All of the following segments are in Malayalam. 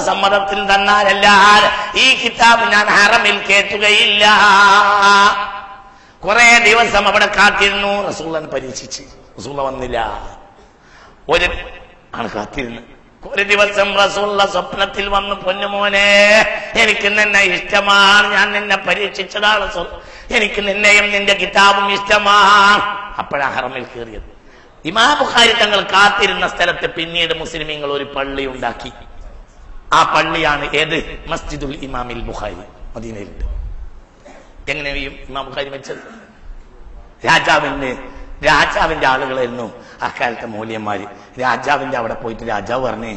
സമ്മതത്തിൽ തന്നാലല്ലാതെ ഈ കിതാബ് ഞാൻ ഹറമിൽ കേറ്റുകയില്ല. കുറെ ദിവസം അവിടെ കാത്തിരുന്നു. റസൂലുള്ളാഹിനെ പരീക്ഷിച്ച് റസൂലുള്ളാഹി വന്നില്ല. ആണ് കാത്തിരുന്നു. ഒരു ദിവസം റസൂലുള്ളാഹി സ്വപ്നത്തിൽ വന്ന്, പൊന്നുമോനെ, എനിക്ക് നിന്നെ ഇഷ്ടമാണ്, ഞാൻ നിന്നെ പരീക്ഷിച്ചതാണ് റസൂൽ, എനിക്ക് നിന്നെയും നിന്റെ കിതാബും ഇഷ്ടമാണ്. അപ്പോഴാ ഹറമിൽ കയറിയത്. ഇമാം ബുഖാരി തങ്ങൾ കാത്തിരുന്ന സ്ഥലത്ത് പിന്നീട് മുസ്ലിമീങ്ങൾ ഒരു പള്ളി ഉണ്ടാക്കി. ആ പള്ളിയാണ് ഏത്? മസ്ജിദുൽ ഇമാമിൽ ബുഖാരി, മദീനയിലുണ്ട്. എങ്ങനെയും ഇമാം ബുഖാരി വെച്ചത് രാജാവിന്റെ ആളുകളായിരുന്നു അക്കാലത്തെ മൂല്യന്മാര്. രാജാവിന്റെ അവിടെ പോയിട്ട് രാജാവ് പറഞ്ഞേ,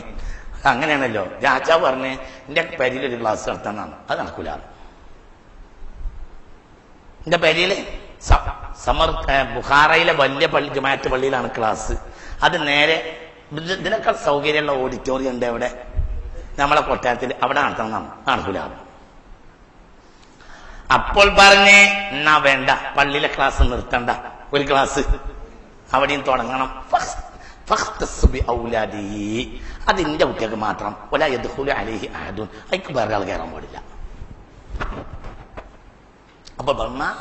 അങ്ങനെയാണല്ലോ, രാജാവ് പറഞ്ഞേ എന്റെ പെരിയിൽ ഒരു ക്ലാസ് നടത്താനാണ്. അത് നടക്കൂല. എന്റെ പെരിയില് ബുഖാറയിലെ വലിയ പള്ളി, ജുമാഅത്ത് പള്ളിയിലാണ് ക്ലാസ്. അത് നേരെ ഇതിനേക്കാൾ സൗകര്യമുള്ള ഓഡിറ്റോറിയം ഉണ്ട് അവിടെ, നമ്മളെ കൊട്ടാരത്തിൽ, അവിടെ നടത്തണം. നടക്കൂല. അപ്പോൾ പറഞ്ഞേ, എന്നാ വേണ്ട, പള്ളിയിലെ ക്ലാസ് നിർത്തണ്ട, ഒരു ക്ലാസ് അവിടെയും തുടങ്ങണം. അതിന്റെ കുട്ടികൾക്ക് മാത്രം. അതിക്ക് വേറെ ആൾ കയറാൻ പാടില്ല. അപ്പൊ അള്ളാഹ്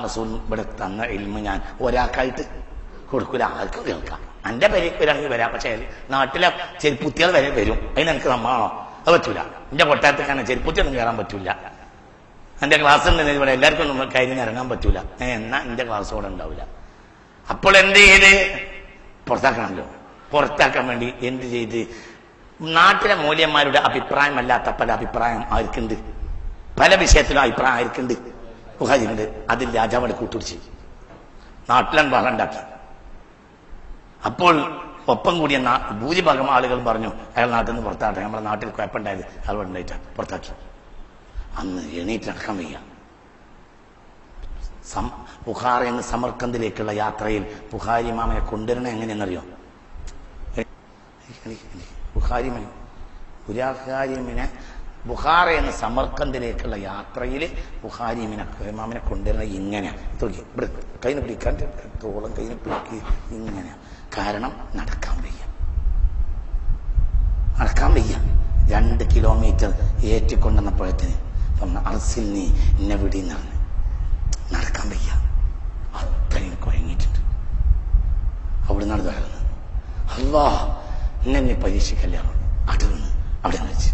റസൂൽ ഇവിടെ തന്ന ഇൽമ ഞാൻ ഒരാൾക്കായിട്ട് കൊടുക്കൂല, ആർക്കും കേൾക്കാം. എന്റെ പേരേക്ക് ഒരാൾക്ക് വരാം, പക്ഷേ നാട്ടിലെ ചെരുപ്പുത്തികൾ വരെ വരും. അതിനെനിക്ക് നമ്മളാണോ? അത് പറ്റൂല. എന്റെ കൊട്ടാരത്തേക്കാണ് ചെരുപ്പുത്തിയൊന്നും കയറാൻ പറ്റൂല. എന്റെ ക്ലാസ് ഉണ്ടെങ്കിൽ ഇവിടെ എല്ലാവർക്കും നമ്മൾ കയ്യിൽ ഇറങ്ങാൻ പറ്റൂല. എന്നാ എന്റെ ക്ലാസ് കൂടെ ഉണ്ടാവില്ല. അപ്പോൾ എന്ത് ചെയ്ത്? പുറത്താക്കണമല്ലോ. പുറത്താക്കാൻ വേണ്ടി എന്ത് ചെയ്ത്? നാട്ടിലെ മൂല്യന്മാരുടെ അഭിപ്രായമല്ലാത്ത പല അഭിപ്രായം ആർക്കുണ്ട്, പല വിഷയത്തിലും അഭിപ്രായം ആർക്കുണ്ട്, ബുഖാരിയുണ്ട്. അതിൽ രാജാവിടെ കൂട്ടുപിടിച്ച് നാട്ടിലാണ് ബഹളം ഉണ്ടാക്കി. അപ്പോൾ ഒപ്പം കൂടിയ ഭൂരിഭാഗം ആളുകൾ പറഞ്ഞു, അയാൾ നാട്ടിൽ നിന്ന് പുറത്താട്ടെ, നമ്മുടെ നാട്ടിൽ കുഴപ്പമുണ്ടായത് അയാൾ ഉണ്ടായിട്ടാ പുറത്താക്കി. അന്ന് എണീറ്റ് നടക്കാൻ വയ്യ. ബുഖാറയിൽ നിന്ന് സമർക്കന്ദിലേക്കുള്ള യാത്രയിൽ ബുഖാരി ഇമാമിനെ കൊണ്ടുവരണം എങ്ങനെയെന്നറിയോ? ബുഖാരിമിനെ ബുഖാറയിൽ നിന്ന് സമർക്കന്ദിലേക്കുള്ള യാത്രയിൽ ബുഖാരി ഇമാമിനെ കൊണ്ടുവരണം ഇങ്ങനെ ഇവിടെ കൈന് പിടിക്കാൻ തോളം കൈന് പിടിക്ക് ഇങ്ങനെ. കാരണം നടക്കാൻ വയ്യ. 2 കിലോമീറ്റർ ഏറ്റിക്കൊണ്ടെന്നപ്പോഴത്തിന് അർസിൽ നീ എന്നെ വിടിന്ന് പറഞ്ഞു. നടക്കാൻ വയ്യ, അത്രയും കുഴങ്ങിയിട്ടുണ്ട്. അവിടെ നടന്നു. അല്ലാഹ് എന്നെ പരീക്ഷിക്കല്ല. അവിടെ വെച്ച്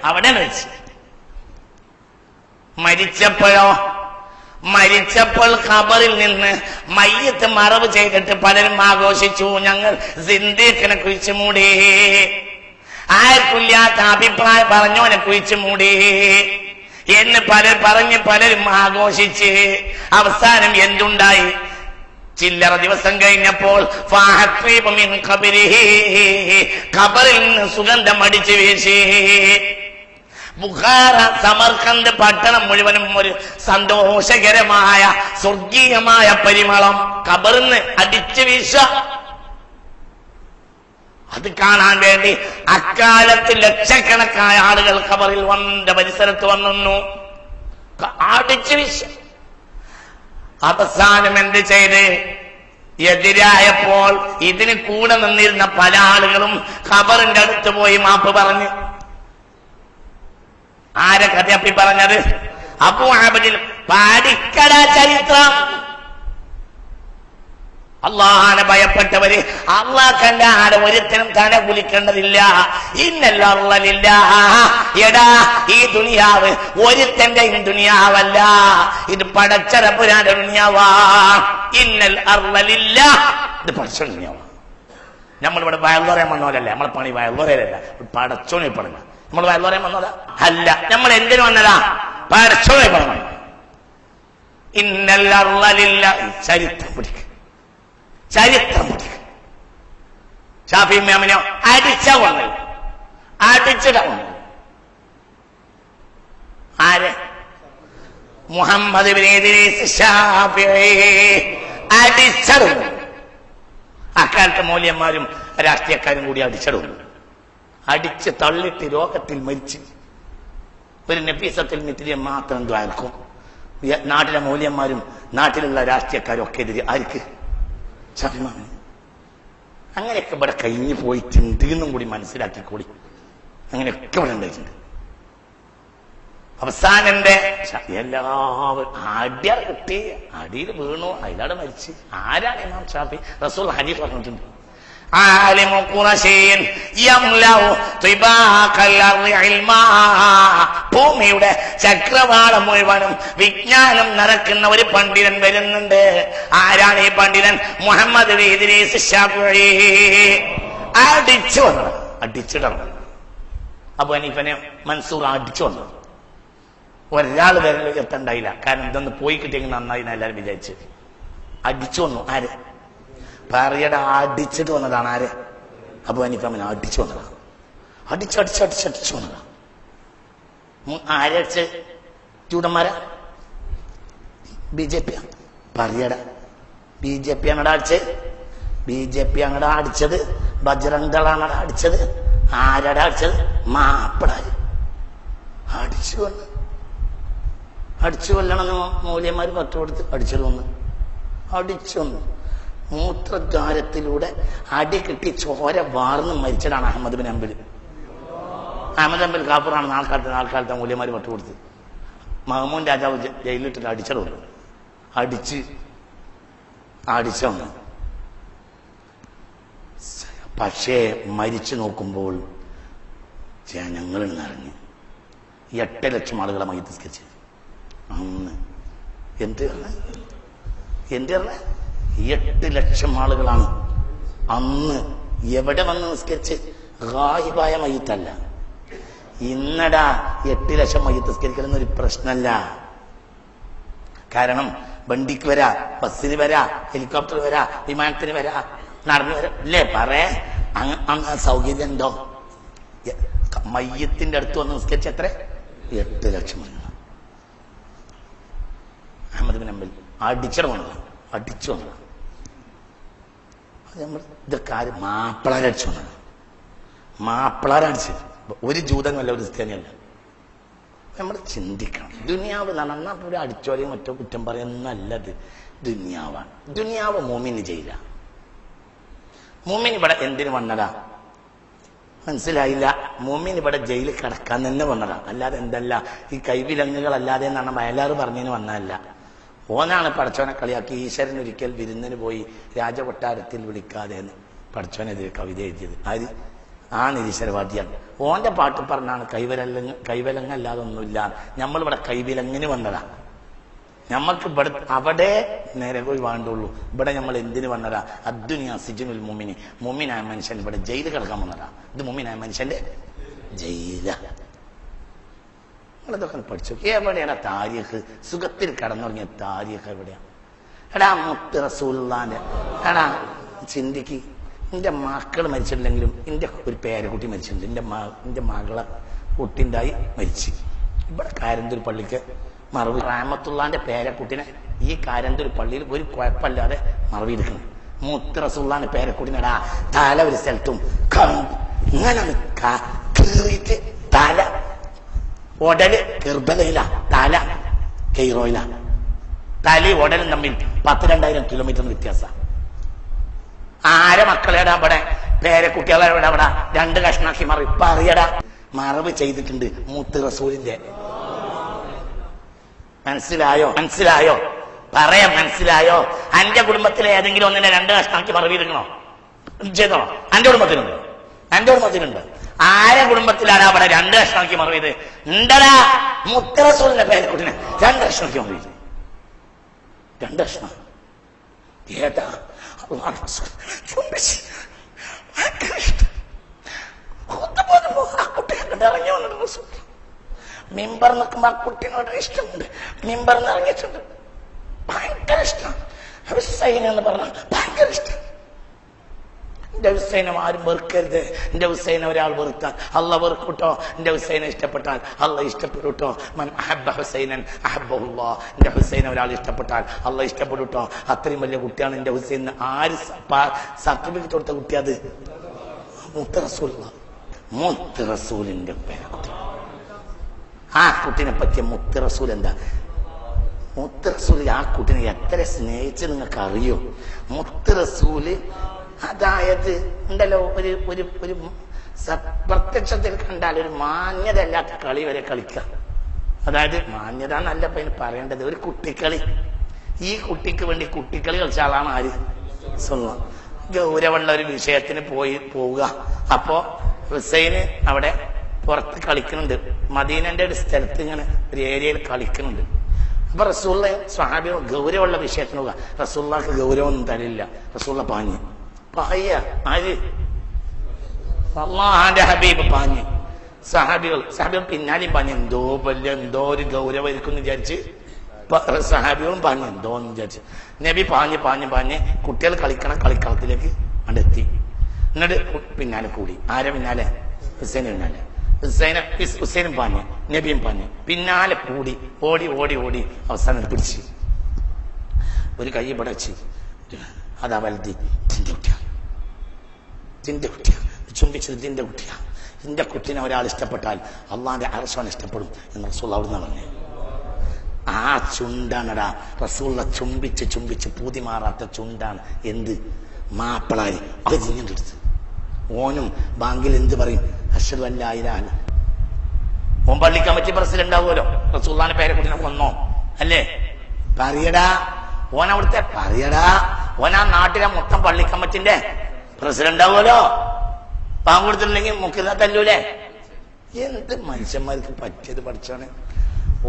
അവിടെ വെച്ച് മരിച്ചപ്പോൾ ഖബറിൽ നിന്ന് മയ്യത്ത് മറവ് ചെയ്തിട്ട് പലരും ആഘോഷിച്ചു, ഞങ്ങൾ സിന്ദീഖിനെ കുഴിച്ചു മൂടി, ആർക്കില്ലാത്ത അഭിപ്രായം പറഞ്ഞോനെ കുഴിച്ചു മൂടി എന്ന് പലരും ആഘോഷിച്ച് അവസാനം എന്തുണ്ടായി? ചില്ലറ ദിവസം കഴിഞ്ഞപ്പോൾ ഖബറിൽ നിന്ന് സുഗന്ധം അടിച്ചു വീശി. ബുഖാറ സമർഖന്ദ് പട്ടണം മുഴുവനും ഒരു സന്തോഷകരമായ സ്വർഗീയമായ പരിമളം ഖബറിന്ന് അടിച്ചു വീശ. അത് കാണാൻ വേണ്ടി അക്കാലത്ത് ലക്ഷക്കണക്കായ ആളുകൾ ഖബറിൽ വന്ന പരിസരത്ത് വന്നു അടിച്ചു വീശ. അവസാനം എന്ത് ചെയ്ത്? എതിരായപ്പോൾ ഇതിന് കൂടെ നിന്നിരുന്ന പല ആളുകളും ഖബറിന്റെ അടുത്ത് പോയി മാപ്പ് പറഞ്ഞു. ആരെ കഥയപ്പി പറഞ്ഞത്? അബൂ അബ്ദിൽ. പാടിക്കട ചരിത്രം. അള്ളാഹാനെ ഭയപ്പെട്ടവര് അള്ളാഹ് കണ്ട ആരെ ഒരുത്തനും തല കുലിക്കേണ്ടതില്ല. ഇന്നല്ല എടാ, ഈ ദുനിയാവ് ഒരുത്തന്റെയും ദുനിയാവല്ല, ഇത് പടച്ചറപ്പുരാന്റെ ദുനിയാവാ. ഇന്നൽ അർളില്ല, ഇത് പടച്ച ദുനിയാവാ. നമ്മളിവിടെ വയലുറയാൻ വന്നോലല്ലേ, നമ്മളെ പണി വയലുറയല്ല, പടച്ചോനെ പറഞ്ഞ. നമ്മൾ വയലുറയാൻ വന്നോലാ അല്ല, നമ്മൾ എന്തിനു വന്നതാ? പടച്ചോനെ പറഞ്ഞു. ഇന്നൽ അർളില്ല. ചരിത്രം പിടിക്കുക, ചരിത്രം പിടിക്കുക. ഷാഫി ഇമാമിനെ അടിച്ച വന്നത്, അടിച്ചിട വന്നത് ആര്? മുഹമ്മദ് ഇബ്നു ഇദ്രീസ് ശാഫിഈ അടിച്ചടും. അക്കാലത്തെ മൂല്യന്മാരും രാഷ്ട്രീയക്കാരും കൂടി അടിച്ചടും. അടിച്ച് തള്ളിട്ട് രോഗത്തിൽ മരിച്ച്. ഒരു നഫീസത്തുൽ മിത്ലിയെ മാത്രം ദ്വാരക്കും. നാട്ടിലെ മൂല്യന്മാരും നാട്ടിലുള്ള രാഷ്ട്രീയക്കാരും ഒക്കെ എതിരെ ആർക്ക്? ഷാഫിമാമന്. അങ്ങനെയൊക്കെ ഇവിടെ കഴിഞ്ഞു പോയിട്ടുണ്ട് എന്നും കൂടി മനസ്സിലാക്കിക്കൂടി. അങ്ങനെയൊക്കെ ഇവിടെ ഉണ്ടായിട്ടുണ്ട്. അവസാനന്റെ എല്ലാവരും അടിയാൾ കിട്ടി, അടിയിൽ വീണു, അതിലാടെ മരിച്ച്. ആരാണ് ഇമാം ഷാഫി? റസൂൽ ഹദീസ് പറഞ്ഞിട്ടുണ്ട്, ആലിമു ഖുറശീൻ യംലഉ തിബാഖൽ അർളി ഇൽമാ. ഭൂമിയുടെ ചക്രവാളം മുഴുവനും വിജ്ഞാനം നിറക്കുന്ന ഒരു പണ്ഡിതൻ വരുന്നുണ്ട്. ആരാണ് ഈ പണ്ഡിതൻ? മുഹമ്മദ് ഇദ്രീസ് ശാഫിഈ. അടിച്ചു വന്നത്, അടിച്ചിടണം. അബൂ ഹനീഫനെ മൻസൂർ അടിച്ചു വന്നത്. ഒരാൾ വരൽ എത്തണ്ടായില്ല. കാരണം ഇതൊന്ന് പോയി കിട്ടിയെങ്കിൽ നന്നായി എല്ലാവരും വിചാരിച്ചു. അടിച്ചു വന്നു. ആര്? പറയട അടിച്ചിട്ട് വന്നതാണ്. ആര്? അബൂ ഹനീഫ അടിച്ചു വന്നതാണ്. അടിച്ചു വന്നതാണ്. ആരടിച്ച്? ജൂതന്മാരാ? BJP? പറയട BJP ആണടാ അടിച്ചത്. BJP ആണടാ അടിച്ചത്. ബജ്റംഗ് ദളാണ് അടിച്ചത്. ആരടാ അടിച്ചത്? മാപ്പിളാര് അടിച്ചു വന്ന്. അടിച്ചു കൊല്ലണമെന്ന് മൂല്യന്മാര് പത്ത് കൊടുത്ത് അടിച്ചത് വന്ന്. അടിച്ചു വന്നു. മൂത്രദ്വാരത്തിലൂടെ അടി കിട്ടി ചോര വാർന്ന് മരിച്ചതാണ് അഹമ്മദ് ബിൻ ഹംബൽ. അഹമ്മദ് ഹംബൽ കാഫറാണ്. നാൽക്കാലത്തെ മൂല്യന്മാര് പത്ത് കൊടുത്ത്. മഹ്മൂൻ രാജാവ് ജയിലിട്ടിട്ട് അടിച്ചതുണ്ട്. അടിച്ചു. പക്ഷേ മരിച്ചു നോക്കുമ്പോൾ ജനങ്ങളിൽ നിറഞ്ഞു. 8 ലക്ഷം ആളുകളെ മയ്യത്ത് നിസ്കരിച്ചു അന്ന്. എന്ത് പറഞ്ഞ 8 ലക്ഷം ആളുകളാണ് അന്ന് എവിടെ വന്ന് നിസ്കരിച്ച്. ഗായിബായ മയ്യത്തല്ല. ഇന്നടാ 8 ലക്ഷം മയ്യത്ത് നിസ്കരിക്കലൊന്നൊരു പ്രശ്നമല്ല. കാരണം വണ്ടിക്ക് വരാ, ബസ്സിന് വരാ, ഹെലികോപ്റ്റർ വരാ, വിമാനത്തിന് വരാ, നടന്നു വരാ. അല്ലേ പറയേ? അങ്ങ് സൗകര്യം ഉണ്ടോ? മയ്യത്തിന്റെ അടുത്ത് വന്ന് നിസ്കരിച്ച എത്ര? 8 ലക്ഷം. അഹമ്മദ് ബിൻ ഹംബൽ അടിച്ചു വന്നതാണ്. നമ്മൾ ഇതൊക്കെ ആര്? മാപ്പിളാരടിച്ചു വന്നതാണ്. മാപ്പിളാരടിച്ചത്. ഒരു ജൂതനല്ല, ഒരു ക്രിസ്ത്യാനിയല്ല. നമ്മൾ ചിന്തിക്കണം. ദുനിയാവ് നന്നാ ഒരു അടിച്ചോലെയും മറ്റോ കുറ്റം പറയുന്നല്ലത്. ദുനിയാവാണ്. ദുനിയാവ് മോമിന് ചെയ്യില്ല. മോമിൻ ഇവിടെ എന്തിനു വന്നടാ? മനസ്സിലായില്ല. മോമിൻ ഇവിടെ ജയിലിൽ കിടക്കാൻ തന്നെ വന്നതാ. അല്ലാതെ എന്തല്ല ഈ കൈവിലങ്ങുകളല്ലാതെ എന്നാണ് വയലാറ് പറഞ്ഞതിന് വന്നതല്ല. ഓനാണ് പടച്ചോനെ കളിയാക്കി. ഈശ്വരൻ ഒരിക്കൽ വിരുന്നിന് പോയി രാജകൊട്ടാരത്തിൽ വിളിക്കാതെ എന്ന് പടച്ചോനെതിരെ കവിത എഴുതിയത്. ആര്? ആ നിരീശ്വരവാദിയാണ്. ഓന്റെ പാട്ട് പറഞ്ഞാണ് കൈവിലങ്ങല്ലാതെ ഒന്നുമില്ല. നമ്മളിവിടെ കൈവിലങ്ങിന് വന്നതാ. നമ്മൾക്ക് ഇവിടെ അവിടെ നേരെ പോയി വേണ്ടുള്ളൂ. ഇവിടെ നമ്മൾ എന്തിനു വന്നതാ? അദ്ദുനിയാ സിജ്നുൽ മുഅ്മിനി. മുഅ്മിനായ മനുഷ്യൻ ഇവിടെ ജയിലിൽ കിടക്കാൻ വന്നതാ. ഇത് മുഅ്മിനായ മനുഷ്യന്റെ ജയില. നിങ്ങളിതൊക്കെ പഠിച്ചു. എവിടെയാണ് താരീഖ്? സുഖത്തിൽ കടന്നുറങ്ങിയ താരീഖ് എവിടെയാണ്? എടാ മുത്ത് റസൂലുള്ളാന്റെ എടാ ചിന്തിക്ക്. എന്റെ മക്കൾ മരിച്ചിട്ടില്ലെങ്കിലും എന്റെ ഒരു പേരക്കുട്ടി മരിച്ചിട്ടുണ്ട്. എന്റെ മകളെ കുട്ടിണ്ടായി മരിച്ചു. ഇവിടെ കാരന്തൂർ പള്ളിക്ക് മറവി റഹ്മത്തുള്ളാന്റെ പേരക്കുട്ടിനെ ഈ കാരന്തൂർ പള്ളിയിൽ ഒരു കുഴപ്പമില്ലാതെ മറവി എടുക്കണം. മുത്ത് റസൂലുള്ളാന്റെ പേരക്കുട്ടിനെടാ തല ഒരു സ്ഥലത്തും ഇങ്ങനെ കീറിയിട്ട് തല ഉടല് കെർബലയില, തല കെയ്റോയില. തലയും ഉടലും തമ്മിൽ 10,000-2,000 കിലോമീറ്റർ വ്യത്യാസം. ആരെ മക്കളെടാ ഇവിടെ? പേരക്കുട്ടികളെ ഇവിടെ 2 കഷ്ണാക്കി മറവ്. ഇപ്പൊ അറിയടാ മറവ് ചെയ്തിട്ടുണ്ട് മുത്ത് റസൂലിന്റെ. മനസ്സിലായോ? പറയാം. മനസ്സിലായോ? എന്റെ കുടുംബത്തിലെ ഏതെങ്കിലും ഒന്നിനെ 2 കഷ്ണാക്കി മറവിയിരിക്കണോ? ചെയ്തോ? എന്റെ കുടുംബത്തിലുണ്ട്. ആരെ കുടുംബത്തിലാണ് അവിടെ 2 കഷ്ണാക്കി മറവിയത്? ഉണ്ടടാ. മുത്ത് റസൂലിന്റെ പേരക്കുട്ടിനെ 2 കഷ്ണാക്കി മറവിയത്. 2 കഷ്ണം. ഏതാ? ഇറങ്ങി വന്നിട്ട് മിമ്പർ നിൽക്കുമ്പോ ആ കുട്ടീനോട് ഇഷ്ടമുണ്ട്. മിമ്പർ ഇറങ്ങിയിട്ടുണ്ട്. ഭയങ്കര ഇഷ്ടം. ഹുസൈൻ എന്ന് പറഞ്ഞാൽ ഭയങ്കര ഇഷ്ടം. എന്റെ ഹുസൈനെ ആരും വെറുക്കരുത്. എന്റെ ഹുസൈനെ ഒരാൾ വെറുത്താൽ അള്ള വെറുക്കൂട്ടോ. എന്റെ ഹുസൈനെ ഇഷ്ടപ്പെട്ടാൽ അള്ള ഇഷ്ടപ്പെടൂട്ടോ. മൻ അഹബ്ബ ഹുസൈനൻ അഹബ്ബഹുല്ലാഹ്. എന്റെ ഹുസൈനെ ഒരാൾ ഇഷ്ടപ്പെട്ടാൽ അള്ള ഇഷ്ടപ്പെടൂട്ടോ. അത്രയും വലിയ കുട്ടിയാണ് എന്റെ ഹുസൈൻ. ആര് സർട്ടിഫിക്കറ്റ് കൊടുത്ത കുട്ടി? അത് മുത്ത് റസൂലിന്റെ പേരക്കുട്ടി. ആ കുട്ടിനെ പറ്റിയ മുത്ത് റസൂൽ എന്താ? മുത്ത് റസൂൽ ആ കുട്ടിനെ എത്ര സ്നേഹിച്ച് നിങ്ങൾക്ക് അറിയോ? മുത്ത് റസൂല് അതായത് ഉണ്ടല്ലോ, ഒരു ഒരു ഒരു പ്രത്യക്ഷത്തിൽ കണ്ടാൽ ഒരു മാന്യത അല്ലാത്ത കളി വരെ കളിക്കുക. അതായത് മാന്യത എന്നല്ല ഇപ്പൊ അതിന് പറയേണ്ടത്, ഒരു കുട്ടിക്കളി. ഈ കുട്ടിക്ക് വേണ്ടി കുട്ടിക്കളി കളിച്ച ആളാണ് ആര്? സ്വന്തം ഗൗരവമുള്ള ഒരു വിഷയത്തിന് പോവുക. അപ്പോ ഹുസൈന് അവിടെ പുറത്ത് കളിക്കുന്നുണ്ട്, മദീനന്റെ ഒരു സ്ഥലത്ത് ഇങ്ങനെ ഒരു ഏരിയയിൽ കളിക്കുന്നുണ്ട്. അപ്പൊ റസൂള്ള സ്വഹാബികൾ ഗൗരവമുള്ള വിഷയത്തിന് പോവുക. റസൂള്ളക്ക് ഗൗരവമൊന്നും തരില്ല. റസൂള്ള പാഞ്ഞ് ആര്? അല്ലാഹുവിന്റെ ഹബീബ് പാഞ്ഞ്. സഹാബികൾ പിന്നാലെയും പാഞ്ഞ്. എന്തോ ഒരു ഗൗരവമായിരിക്കും എന്ന് വിചാരിച്ച് സഹാബികളും പാഞ്ഞ് എന്തോന്ന് വിചാരിച്ച് നബി പാഞ്ഞ് കുട്ടികൾ കളിക്കണ കളിക്കളത്തിലേക്ക് അടുത്തെത്തി. എന്നിട്ട് പിന്നാലെ കൂടി. ആരെ പിന്നാലെ? ഹുസൈന് പിന്നാലെ. ഹുസൈനും പാഞ്ഞ്, നബിയും പാഞ്ഞ്, പിന്നാലെ കൂടി. ഓടി അവസാനം പിടിച്ച് ഒരു കൈ പടച്ച്. അതാ വലുത് ജിന്റെ കുട്ടിയാ ചുംബിച്ചത് ജിന്റെ കുട്ടിയാ. ജിന്റെ കുട്ടിനെ ഒരാൾ ഇഷ്ടപ്പെട്ടാൽ അള്ളാന്റെ അർശാൻ ഇഷ്ടപ്പെടും എന്ന് റസൂൽ അവിടുന്ന് പറഞ്ഞു. ആ ചുണ്ടാണടാ റസൂള്ള ചുംബിച്ച് പൂതി മാറാത്ത ചുണ്ടാണ്. എന്ത്? മാപ്പിളാരി. അത് ജിഞ്ഞിന്റെ അടുത്ത് ഓനും ബാങ്കിൽ എന്ത് പറയും? അശ്ഹദു അൻ ലാ ഇലാഹ ഇല്ലല്ലാഹ്. ഓൻ പള്ളി കമ്മിറ്റി പ്രസിഡന്റ് ആവുമല്ലോ. റസൂലുള്ളാഹിന്റെ പേരക്കുട്ടിനെ കൊന്നോ അല്ലേ? പറയടാ. ഓൻ അവിടുത്തെ പറയടാ. ഓൻ ആ നാട്ടിലെ മൊത്തം പള്ളി കമ്മിറ്റിന്റെ പ്രസിഡന്റ് ആവുമല്ലോ. പാമ്പ് കൊടുത്തിട്ടുണ്ടെങ്കിൽ മുക്കിൽ തല്ലൂലേ? എന്ത് മനുഷ്യന്മാർക്ക് പറ്റിയത് പഠിച്ചാണ്.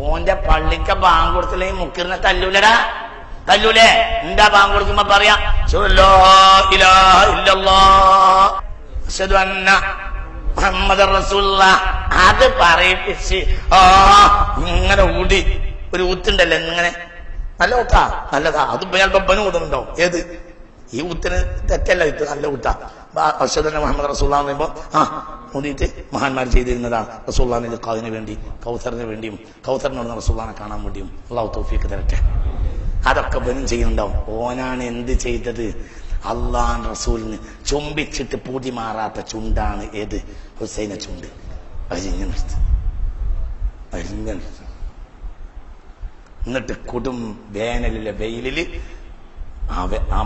ഓന്റെ പള്ളിക്ക ബാങ്ക് കൊടുത്തില്ലെങ്കിൽ മുക്കിറിനെ തല്ലൂലടാ? തല്ലൂലേ? എന്താ ബാങ്ക് കൊടുക്കുമ്പോ പറയാ മുഹമ്മദ് റസൂലുള്ളാഹ്. അത് പറയിപ്പിച്ച് ഇങ്ങനെ ഊടി ഒരു ഊത്തുണ്ടല്ലോ ഇങ്ങനെ. നല്ല ഊത്താ, നല്ലതാ. അത് ബപ്പന് ഊതുന്നുണ്ടോ? ഏത്? ഈ ഊത്തിന് തെറ്റല്ല, ഇത് നല്ല ഊത്താ. അശ്ഹദു അന്ന മുഹമ്മദ് റസൂലുള്ളാഹ് എന്ന് പറയുമ്പോ ഊതിയിട്ട് മഹാന്മാർ ചെയ്തിരുന്നതാണ്. റസൂലുള്ളാഹിന്റെ ലിഖാഇന് വേണ്ടി, കൗസറിന് വേണ്ടിയും, കൗസറിനോട് റസൂലുള്ളാഹിനെ കാണാൻ വേണ്ടിയും അല്ലാഹു തൗഫീഖ് തരട്ടെ. അതൊക്കെ ബനും ചെയ്യുന്നുണ്ടാവും. ഓനാണ് എന്ത് ചെയ്തത്? അള്ളാഹ് റസൂലിന് ചുംബിച്ചിട്ട് പൂതി മാറാത്ത ചുണ്ടാണ്. ഏത്? ഹുസൈന ചുണ്ട്. അരിഞ്ഞെടുത്ത് എന്നിട്ട് കൊടും വേനലിലെ വെയിലില് ആ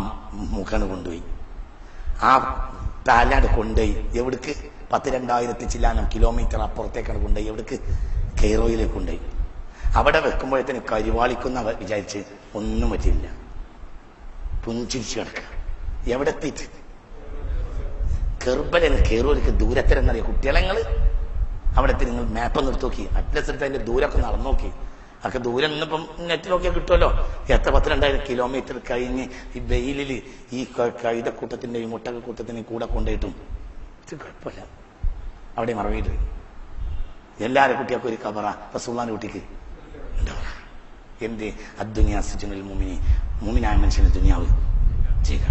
മുഖണ് കൊണ്ടുപോയി. ആ തലട് കൊണ്ടുപോയി എവിടേക്ക്? 12,000 ചില്ലാനം കിലോമീറ്റർ അപ്പുറത്തേക്കാണ് കൊണ്ടുപോയി. എവിടേക്ക്? കെയ്റോയിലേക്ക് കൊണ്ടുപോയി. അവിടെ വെക്കുമ്പോഴത്തേന് കരിവാളിക്കുന്ന വിചാരിച്ച് ഒന്നും പറ്റില്ല. പുഞ്ചിരിച്ചു കിടക്കുക. എവിടെ എത്തിയിട്ട്? കെർബലാണ്. കെയ്റോയിലേക്ക് ദൂരത്തിലെന്നറിയാം കുട്ടികളെങ്ങള്. അവിടെ എത്തി. നിങ്ങൾ മാപ്പൊന്ന് എടുത്ത് നോക്കി, അറ്റ്ലസ് എടുത്ത് അതിന്റെ ദൂരമൊക്കെ നടന്നു നോക്കി. അതൊക്കെ ദൂരം ഇന്നിപ്പം നെറ്റ് നോക്കിയാൽ കിട്ടുമല്ലോ. എത്ര 12,000 കിലോമീറ്റർ കഴിഞ്ഞ് ഈ വെയിലില് ഈ കഴുതക്കൂട്ടത്തിന്റെയും മുട്ടകക്കൂട്ടത്തിന്റെയും കൂടെ കൊണ്ടുപോയിട്ടും ഇത് കുഴപ്പമില്ല. അവിടെ മറവിയിട്ട് എല്ലാവരുടെ കുട്ടികൾക്കും ഒരു കബറ. റസൂലുള്ളാഹിന്റെ കുട്ടിക്ക് എന്ത്? അദ്ദുനിയാ സിജ്നുൽ മുഅ്മിനി. മുഅ്മിനായ മനുഷ്യന് ദുനിയാവ് ചെയ്യുക.